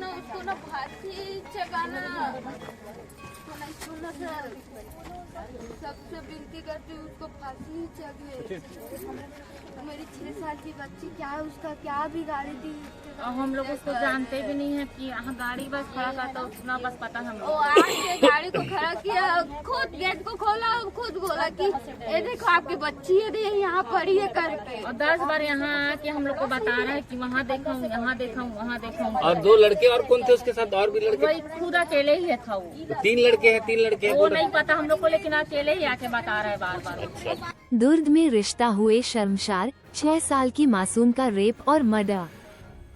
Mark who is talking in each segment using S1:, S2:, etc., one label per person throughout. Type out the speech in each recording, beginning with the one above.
S1: ना उसको ना फांसी चढ़ाना उसको नहीं छोड़ना सर। सबसे विनती करती हूँ उसको फांसी ही चढ़े। मेरी 6 साल की बच्ची क्या है उसका क्या बिगाड़ी थी।
S2: और हम लोग उसको जानते भी नहीं है कि यहाँ गाड़ी बस खड़ा था तो उतना बस पता हम
S1: वो
S2: लोग।
S1: आके गाड़ी को खड़ा किया, खुद गेट को खोला और खुद बोला कि ये देखो आपकी बच्ची है यहाँ पड़ी है करके।
S2: और 10 बार यहाँ आके हम लोग को बता रहा है कि वहाँ देखा हूँ, यहाँ देखा हूँ, वहाँ देखा हूँ।
S3: और 2 लड़के और कौन थे उसके साथ? और भी लड़के?
S2: वही खुद अकेले ही था वो।
S3: 3 लड़के हैं, 3 लड़के
S2: वो
S3: हैं।
S2: नहीं पता हम लोग को, लेकिन अकेले ही आके बता रहा है बार बार।
S4: दुर्ग में रिश्ता हुए शर्मसार, 6 साल की मासूम का रेप और मर्डर।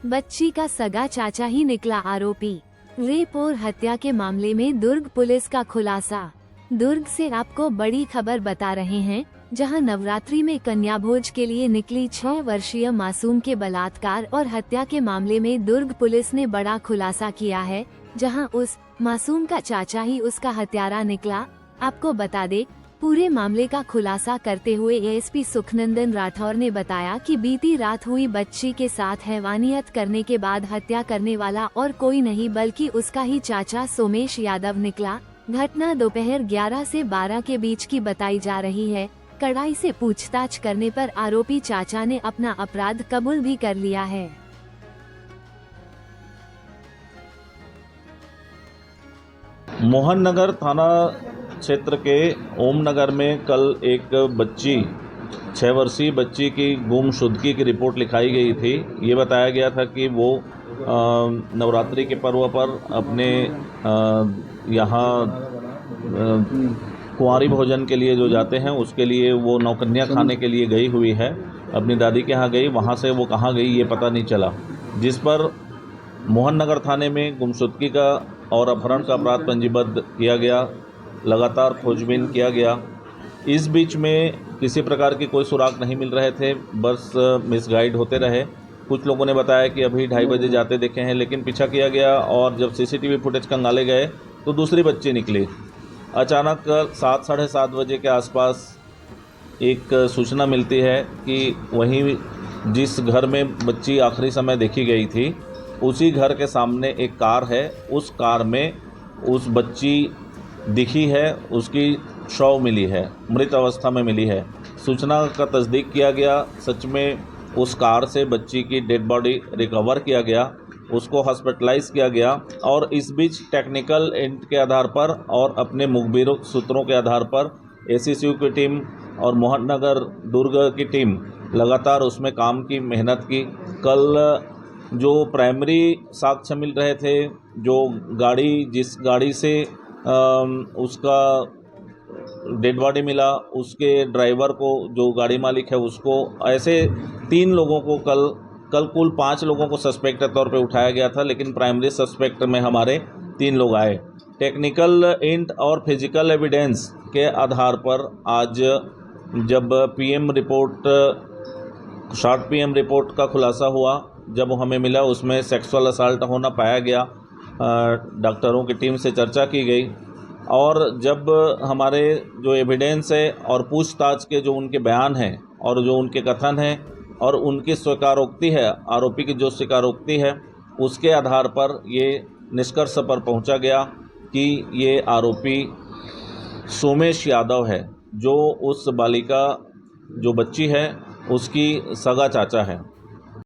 S4: बच्ची का सगा चाचा ही निकला आरोपी। रेप और हत्या के मामले में दुर्ग पुलिस का खुलासा। दुर्ग से आपको बड़ी खबर बता रहे हैं, जहां नवरात्रि में कन्या भोज के लिए निकली 6 वर्षीय मासूम के बलात्कार और हत्या के मामले में दुर्ग पुलिस ने बड़ा खुलासा किया है, जहां उस मासूम का चाचा ही उसका हत्यारा निकला। आपको बता दे, पूरे मामले का खुलासा करते हुए एएसपी सुखनंदन राठौर ने बताया कि बीती रात हुई बच्ची के साथ हैवानियत करने के बाद हत्या करने वाला और कोई नहीं बल्कि उसका ही चाचा सोमेश यादव निकला। घटना दोपहर 11 से 12 के बीच की बताई जा रही है। कड़ाई से पूछताछ करने पर आरोपी चाचा ने अपना अपराध कबूल भी कर लिया है।
S5: मोहन नगर थाना क्षेत्र के ओम नगर में कल एक बच्ची 6 वर्षीय बच्ची की गुमशुदगी की रिपोर्ट लिखाई गई थी। ये बताया गया था कि वो नवरात्रि के पर्व पर अपने यहाँ कुंवारी भोजन के लिए जो जाते हैं उसके लिए वो नौकन्या खाने के लिए गई हुई है। अपनी दादी के यहाँ गई, वहाँ से वो कहाँ गई ये पता नहीं चला, जिस पर मोहन नगर थाने में गुमशुदगी का और अपहरण का अपराध पंजीबद्ध किया गया। लगातार खोजबीन किया गया। इस बीच में किसी प्रकार की कोई सुराग नहीं मिल रहे थे, बस मिसगाइड होते रहे। कुछ लोगों ने बताया कि अभी 2:30 बजे जाते देखे हैं, लेकिन पीछा किया गया और जब सीसीटीवी फुटेज खंगाले गए तो दूसरी बच्ची निकली। अचानक 7 साढ़े 7 बजे के आसपास एक सूचना मिलती है कि वहीं जिस घर में बच्ची आखिरी समय देखी गई थी उसी घर के सामने एक कार है। उस कार में उस बच्ची दिखी है, उसकी शव मिली है, मृत अवस्था में मिली है। सूचना का तस्दीक किया गया। सच में उस कार से बच्ची की डेड बॉडी रिकवर किया गया, उसको हॉस्पिटलाइज किया गया। और इस बीच टेक्निकल एंड के आधार पर और अपने मुखबिर सूत्रों के आधार पर एसीसीयू की टीम और मोहन नगर दुर्ग की टीम लगातार उसमें काम की, मेहनत की। कल जो प्राइमरी साक्ष्य मिल रहे थे, जो गाड़ी जिस गाड़ी से उसका डेड बॉडी मिला, उसके ड्राइवर को, जो गाड़ी मालिक है उसको, ऐसे 3 लोगों को कल कुल 5 लोगों को सस्पेक्ट के तौर पे उठाया गया था, लेकिन प्राइमरी सस्पेक्ट में हमारे 3 लोग आए। टेक्निकल इंट और फिजिकल एविडेंस के आधार पर आज जब PM report, short PM report का खुलासा हुआ, जब हमें मिला उसमें सेक्सुअल असल्ट होना पाया गया। डॉक्टरों की टीम से चर्चा की गई और जब हमारे जो एविडेंस है और पूछताछ के जो उनके बयान हैं और जो उनके कथन हैं और उनकी स्वीकारोक्ति है, आरोपी की जो स्वीकारोक्ति है, उसके आधार पर ये निष्कर्ष पर पहुंचा गया कि ये आरोपी सोमेश यादव है, जो उस बालिका जो बच्ची है उसकी सगा चाचा है।